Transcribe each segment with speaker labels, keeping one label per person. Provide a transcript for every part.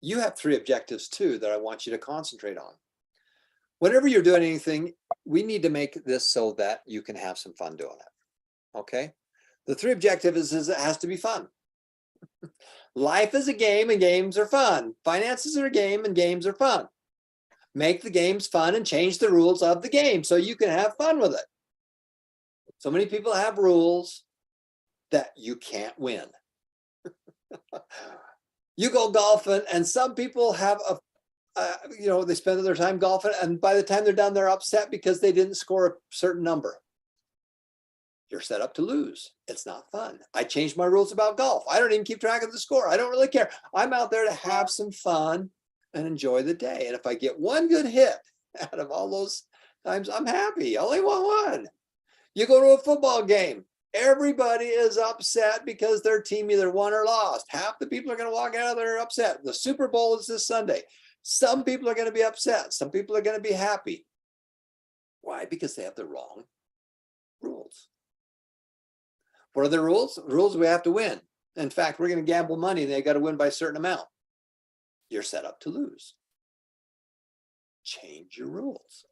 Speaker 1: You have three objectives too that I want you to concentrate on. Whenever you're doing anything, we need to make this so that you can have some fun doing it. Okay. The three objectives is it has to be fun. Life is a game and games are fun. Finances are a game and games are fun. Make the games fun and change the rules of the game so you can have fun with it. So many people have rules that you can't win. You go golfing and some people have they spend their time golfing and by the time they're done, they're upset because they didn't score a certain number. You're set up to lose. It's not fun. I changed my rules about golf. I don't even keep track of the score. I don't really care. I'm out there to have some fun and enjoy the day. And if I get one good hit out of all those times, I'm happy. I only want one. You go to a football game. Everybody is upset because their team either won or lost. Half the people are going to walk out of there upset. The Super Bowl is this Sunday. Some people are going to be upset. Some people are going to be happy. Why? Because they have the wrong rules. What are the rules? Rules we have to win. In fact, we're going to gamble money and they got to win by a certain amount. You're set up to lose. Change your rules.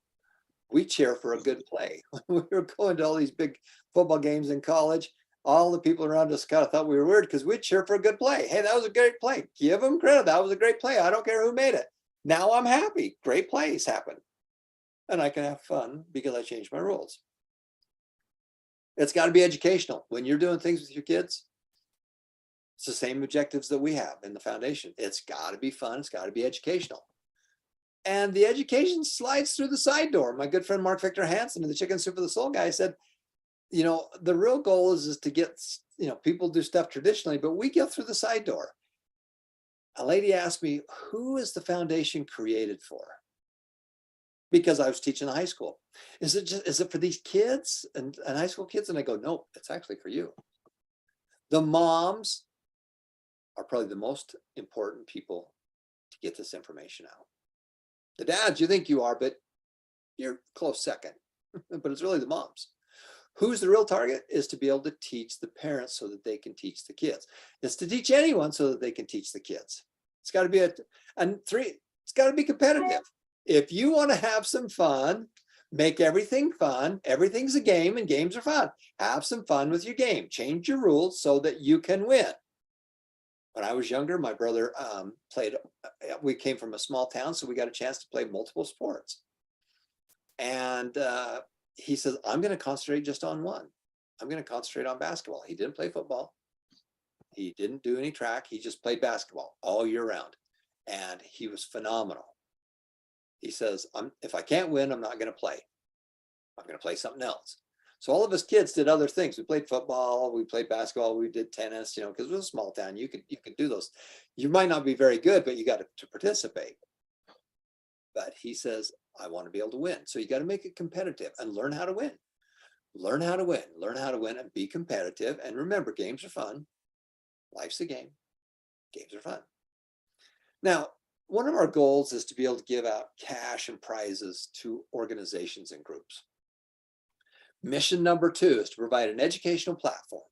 Speaker 1: We cheer for a good play. When we were going to all these big football games in college, all the people around us kind of thought we were weird because we'd cheer for a good play. Hey, that was a great play. Give them credit. That was a great play. I don't care who made it. Now I'm happy. Great plays happen. And I can have fun because I changed my rules. It's got to be educational. When you're doing things with your kids, it's the same objectives that we have in the foundation. It's got to be fun. It's got to be educational. And the education slides through the side door. My good friend Mark Victor Hansen, the Chicken Soup for the Soul guy, said, the real goal is to get, people do stuff traditionally, but we get through the side door. A lady asked me, who is the foundation created for? Because I was teaching high school. Is it for these kids and high school kids? And I go, no, it's actually for you. The moms are probably the most important people to get this information out. The dads, you think you are, but you're close second. But it's really the moms. Who's the real target is to be able to teach the parents so that they can teach the kids. It's to teach anyone so that they can teach the kids. It's got to be it's got to be competitive. If you want to have some fun, make everything fun. Everything's a game and games are fun. Have some fun with your game. Change your rules so that you can win. When I was younger, my brother we came from a small town, so we got a chance to play multiple sports. And he says, I'm going to concentrate just on one. I'm going to concentrate on basketball. He didn't play football. He didn't do any track. He just played basketball all year round. And he was phenomenal. He says, if I can't win, I'm not going to play. I'm going to play something else. So all of us kids did other things. We played football, we played basketball, we did tennis, because it was a small town. You can do those. You might not be very good, but you got to participate. But he says, I want to be able to win. So you got to make it competitive and learn how to win. Learn how to win. Learn how to win and be competitive. And remember, games are fun. Life's a game. Games are fun. Now, one of our goals is to be able to give out cash and prizes to organizations and groups. Mission number 2 is to provide an educational platform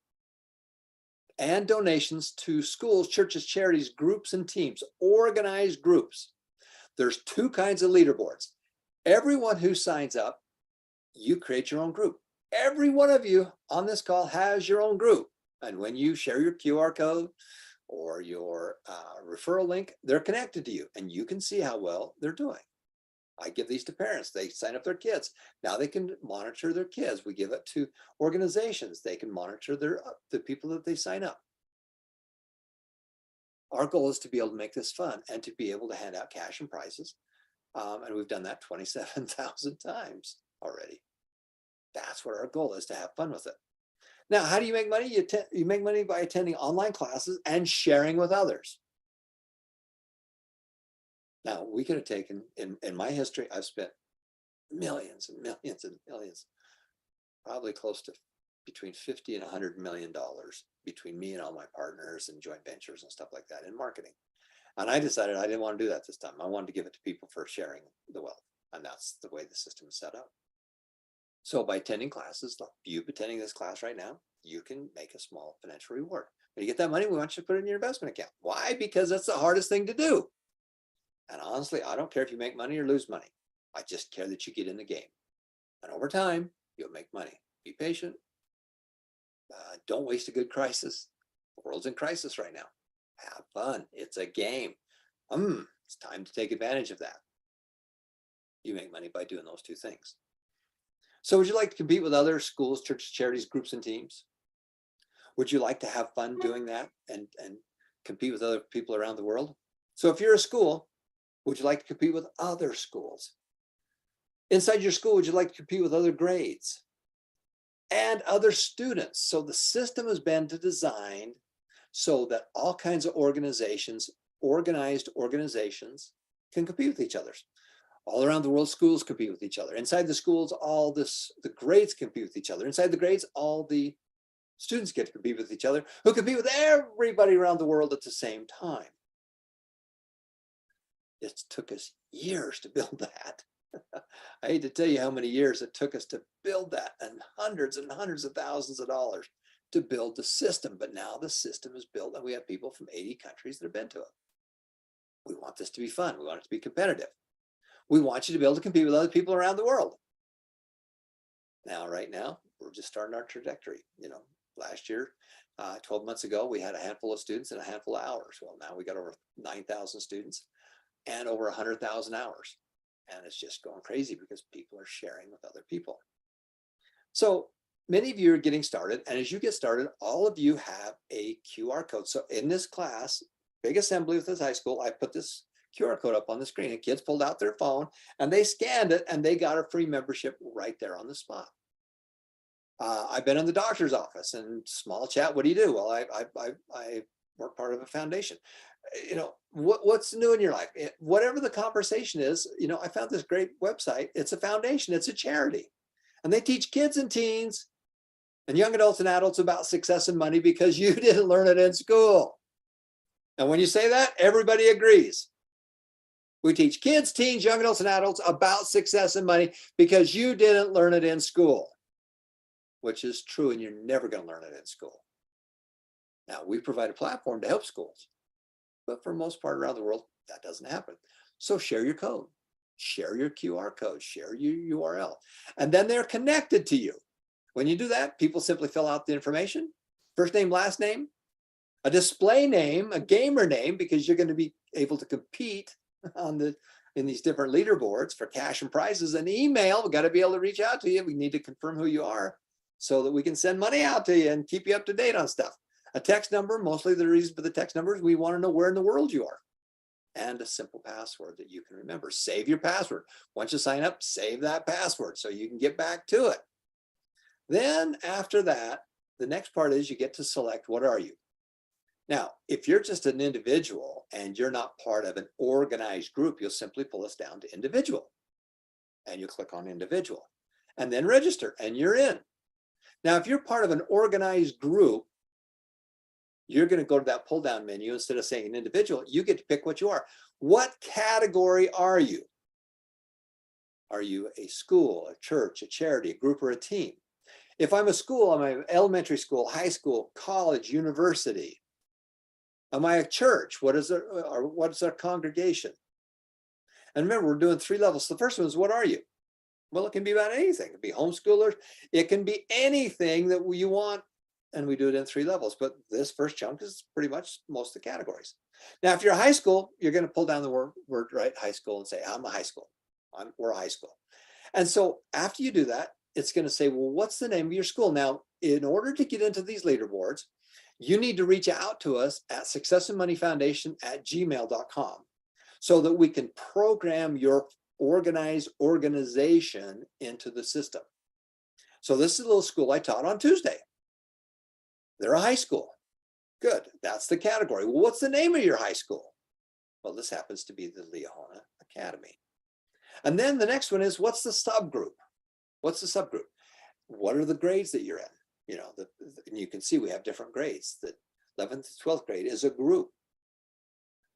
Speaker 1: and donations to schools, churches, charities, groups, and teams, organized groups. There's 2 kinds of leaderboards. Everyone who signs up, you create your own group. Every one of you on this call has your own group. And when you share your QR code or your referral link, they're connected to you and you can see how well they're doing. I give these to parents. They sign up their kids. Now they can monitor their kids. We give it to organizations. They can monitor the people that they sign up. Our goal is to be able to make this fun and to be able to hand out cash and prizes. And we've done that 27,000 times already. That's what our goal is, to have fun with it. Now, how do you make money? You make money by attending online classes and sharing with others. Now, we could have taken, in my history, I've spent millions and millions and millions, probably close to between $50 and $100 million between me and all my partners and joint ventures and stuff like that in marketing. And I decided I didn't want to do that this time. I wanted to give it to people for sharing the wealth. And that's the way the system is set up. So by attending classes, like you attending this class right now, you can make a small financial reward. When you get that money, we want you to put it in your investment account. Why? Because that's the hardest thing to do. And honestly, I don't care if you make money or lose money. I just care that you get in the game. And over time, you'll make money. Be patient. Don't waste a good crisis. The world's in crisis right now. Have fun. It's a game. It's time to take advantage of that. You make money by doing those two things. So would you like to compete with other schools, churches, charities, groups, and teams? Would you like to have fun doing that and compete with other people around the world? So if you're a school, would you like to compete with other schools? Inside your school, would you like to compete with other grades and other students? So the system has been designed so that all kinds of organizations, organized organizations, can compete with each other. All around the world, schools compete with each other. Inside the schools, the grades compete with each other. Inside the grades, all the students get to compete with each other, who compete with everybody around the world at the same time. It took us years to build that. I hate to tell you how many years it took us to build that, and hundreds of thousands of dollars to build the system. But now the system is built and we have people from 80 countries that have been to it. We want this to be fun. We want it to be competitive. We want you to be able to compete with other people around the world. Now, right now, we're just starting our trajectory. Last year, 12 months ago, we had a handful of students and a handful of hours. Well, now we got over 9,000 students and over 100,000 hours. And it's just going crazy because people are sharing with other people. So many of you are getting started. And as you get started, all of you have a QR code. So in this class, Big Assembly with this high school, I put this QR code up on the screen, and kids pulled out their phone and they scanned it and they got a free membership right there on the spot. I've been in the doctor's office and small chat. What do you do? Well, I work part of a foundation. What's new in your life? Whatever the conversation is, I found this great website. It's a foundation. It's a charity. And they teach kids and teens and young adults and adults about success and money because you didn't learn it in school. And when you say that, everybody agrees. We teach kids, teens, young adults, and adults about success and money because you didn't learn it in school, which is true, and you're never going to learn it in school. Now, we provide a platform to help schools, but for the most part around the world, that doesn't happen. So share your code, share your QR code, share your URL, and then they're connected to you. When you do that, people simply fill out the information, first name, last name, a display name, a gamer name, because you're going to be able to compete in these different leaderboards for cash and prizes, an email. We've got to be able to reach out to you. We need to confirm who you are so that we can send money out to you and keep you up to date on stuff. A text number, mostly the reason for the text numbers, we want to know where in the world you are. And a simple password that you can remember. Save your password. Once you sign up, save that password so you can get back to it. Then after that, the next part is you get to select what are you. Now, if you're just an individual and you're not part of an organized group, you'll simply pull us down to individual. And you click on individual and then register and you're in. Now, if you're part of an organized group, you're going to go to that pull down menu. Instead of saying an individual, you get to pick what you are. What category are you? Are you a school, a church, a charity, a group, or a team? If I'm a school, I'm an elementary school, high school, college, university. Am I a church? What's our congregation? And remember, we're doing 3 levels. The first one is, what are you? Well, it can be about anything. It can be homeschoolers. It can be anything that you want. And we do it in 3 levels. But this first chunk is pretty much most of the categories. Now, if you're a high school, you're going to pull down the word right, high school, and say, I'm a high school. We're a high school. And so after you do that, it's going to say, well, what's the name of your school? Now, in order to get into these leaderboards, you need to reach out to us at successandmoneyfoundation@gmail.com so that we can program your organized organization into the system. So this is a little school I taught on Tuesday. They're a high school. Good. That's the category. Well, what's the name of your high school? Well, this happens to be the Liahona Academy. And then the next one is, what's the subgroup? What's the subgroup? What are the grades that you're in? And you can see we have different grades. The 11th to 12th grade is a group.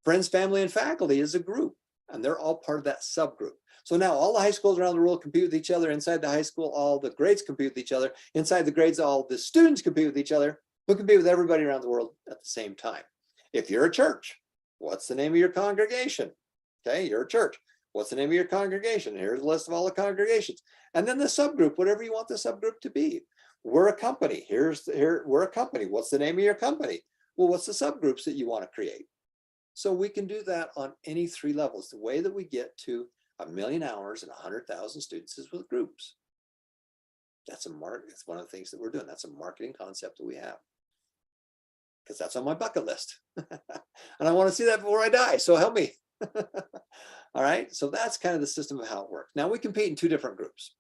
Speaker 1: Friends, family, and faculty is a group, and they're all part of that subgroup. So now all the high schools around the world compete with each other. Inside the high school, all the grades compete with each other. Inside the grades, all the students compete with each other, who compete with everybody around the world at the same time. If you're a church, what's the name of your congregation? Okay, you're a church. What's the name of your congregation? Here's a list of all the congregations. And then the subgroup, whatever you want the subgroup to be. We're a company. We're a company. What's the name of your company? Well, what's the subgroups that you want to create? So we can do that on any 3 levels. The way that we get to 1 million hours and 100,000 students is with groups. It's one of the things that we're doing. That's a marketing concept that we have, because that's on my bucket list. And I want to see that before I die. So help me. All right. So that's kind of the system of how it works. Now we compete in 2 different groups.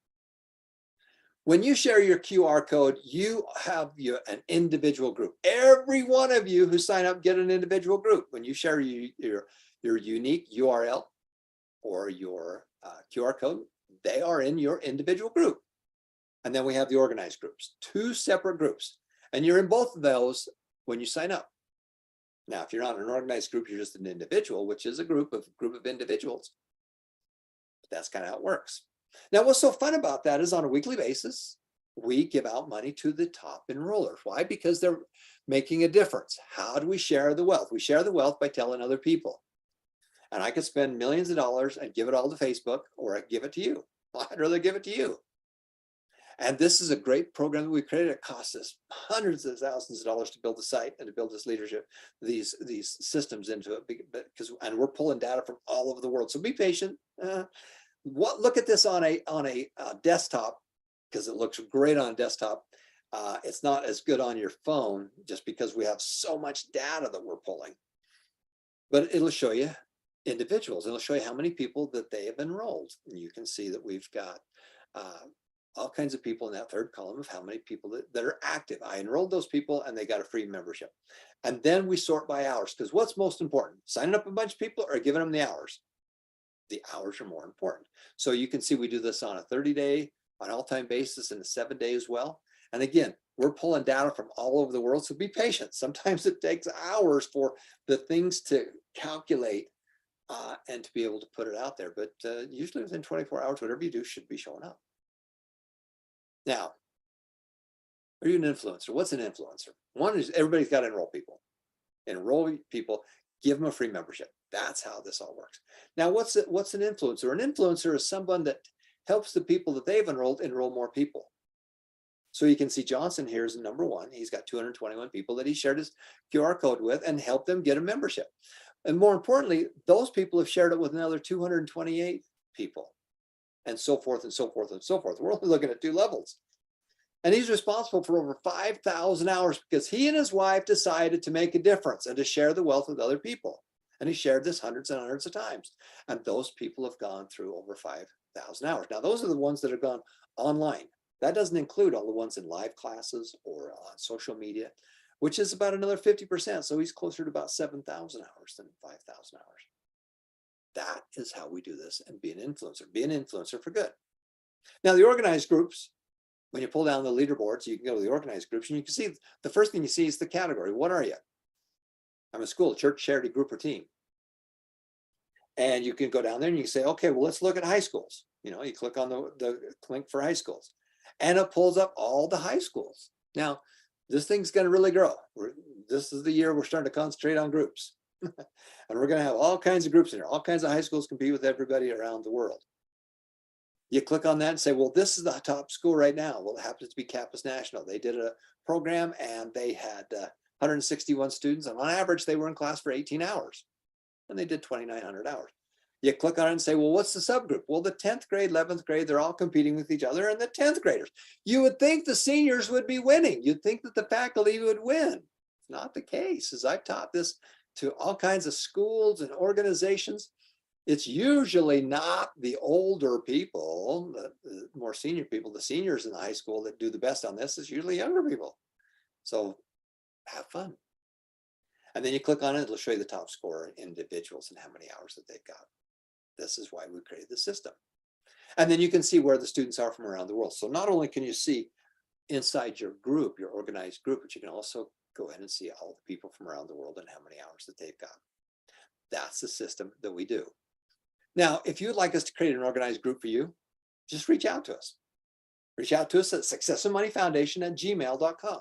Speaker 1: When you share your QR code, you have an individual group. Every one of you who sign up get an individual group. When you share your unique URL or your QR code, they are in your individual group. And then we have the organized groups, 2 separate groups. And you're in both of those when you sign up. Now, if you're not an organized group, you're just an individual, which is a group of individuals. But that's kind of how it works. Now, what's so fun about that is on a weekly basis, we give out money to the top enrollers. Why? Because they're making a difference. How do we share the wealth? We share the wealth by telling other people. And I could spend millions of dollars and give it all to Facebook, or I give it to you. I'd rather give it to you. And this is a great program that we created. It costs us hundreds of thousands of dollars to build the site and to build this leadership, these systems into it, and we're pulling data from all over the world. So be patient. Look at this on a desktop, because it looks great on a desktop. It's not as good on your phone, just because we have so much data that we're pulling. But it'll show you individuals. It'll show you how many people that they have enrolled. And you can see that we've got all kinds of people in that 3rd column of how many people that are active. I enrolled those people and they got a free membership. And then we sort by hours, because what's most important? Signing up a bunch of people or giving them the hours? The hours are more important. So you can see we do this on a 30-day, on all-time basis, and a 7-day as well. And again, we're pulling data from all over the world, so be patient. Sometimes it takes hours for the things to calculate and to be able to put it out there. But usually within 24 hours, whatever you do should be showing up. Now, are you an influencer? What's an influencer? One is everybody's got to enroll people. Enroll people, give them a free membership. That's how this all works. Now, what's an influencer? An influencer is someone that helps the people that they've enrolled enroll more people. So you can see Johnson here is number 1. He's got 221 people that he shared his QR code with and helped them get a membership. And more importantly, those people have shared it with another 228 people, and so forth and so forth and so forth. We're only looking at 2 levels. And he's responsible for over 5,000 hours because he and his wife decided to make a difference and to share the wealth with other people. And he shared this hundreds and hundreds of times. And those people have gone through over 5,000 hours. Now, those are the ones that have gone online. That doesn't include all the ones in live classes or on social media, which is about another 50%. So he's closer to about 7,000 hours than 5,000 hours. That is how we do this and be an influencer. Be an influencer for good. Now, the organized groups, when you pull down the leaderboards, you can go to the organized groups and you can see the first thing you see is the category. What are you? I'm a school, church, charity, group, or team. And you can go down there and you can say, okay, well, let's look at high schools. You click on the link for high schools and it pulls up all the high schools. Now, this thing's going to really grow. This is the year we're starting to concentrate on groups. And we're going to have all kinds of groups in there. All kinds of high schools compete with everybody around the world. You click on that and say, well, this is the top school right now. Well, it happens to be Campus National. They did a program and they had 161 students. And on average, they were in class for 18 hours. And they did 2,900 hours. You click on it and say, well, what's the subgroup? Well, the 10th grade, 11th grade, they're all competing with each other, and the 10th graders. You would think the seniors would be winning. You'd think that the faculty would win. It's not the case. As I've taught this to all kinds of schools and organizations, it's usually not the older people, the more senior people, the seniors in the high school that do the best on this. It's usually younger people. So have fun. And then you click on it, it'll show you the top scorer individuals and how many hours that they've got. This is why we created the system. And then you can see where the students are from around the world. So not only can you see inside your group, your organized group, but you can also go ahead and see all the people from around the world and how many hours that they've got. That's the system that we do. Now, if you'd like us to create an organized group for you, just reach out to us. Reach out to us at successandmoneyfoundation@gmail.com.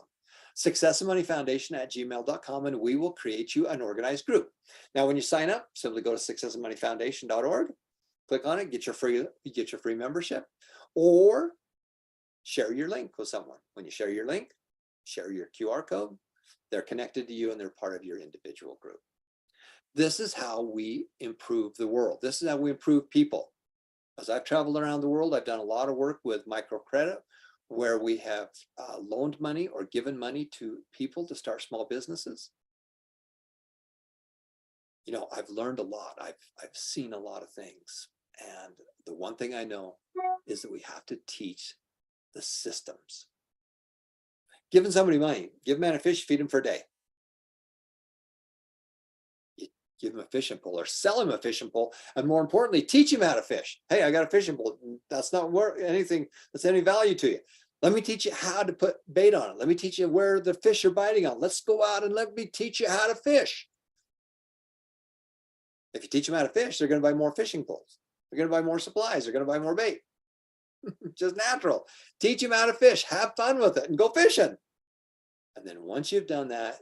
Speaker 1: successandmoneyfoundation@gmail.com, and we will create you an organized group. Now, when you sign up, simply go to successandmoneyfoundation.org, click on it, get your free membership, or share your link with someone. When you share your link, share your QR code, they're connected to you and they're part of your individual group. This is how we improve the world. This is how we improve people. As I've traveled around the world, I've done a lot of work with microcredit, where we have loaned money or given money to people to start small businesses. You know, I've learned a lot. I've seen a lot of things. And the one thing I know is that we have to teach the systems. Giving somebody money, give a man a fish, feed him for a day. You give him a fishing pole or sell him a fishing pole. And more importantly, teach him how to fish. Hey, I got a fishing pole. That's not worth anything that's any value to you. Let me teach you how to put bait on it. Let me teach you where the fish are biting on. Let's go out and let me teach you how to fish. If you teach them how to fish, they're going to buy more fishing poles. They're going to buy more supplies. They're going to buy more bait. Just natural. Teach them how to fish. Have fun with it and go fishing. And then once you've done that,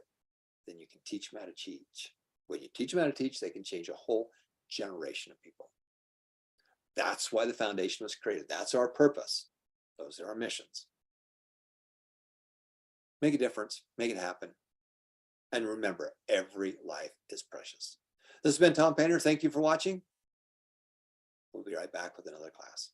Speaker 1: then you can teach them how to teach. When you teach them how to teach, they can change a whole generation of people. That's why the foundation was created. That's our purpose. Those are our missions. Make a difference. Make it happen. And remember, every life is precious. This has been Tom Painter. Thank you for watching. We'll be right back with another class.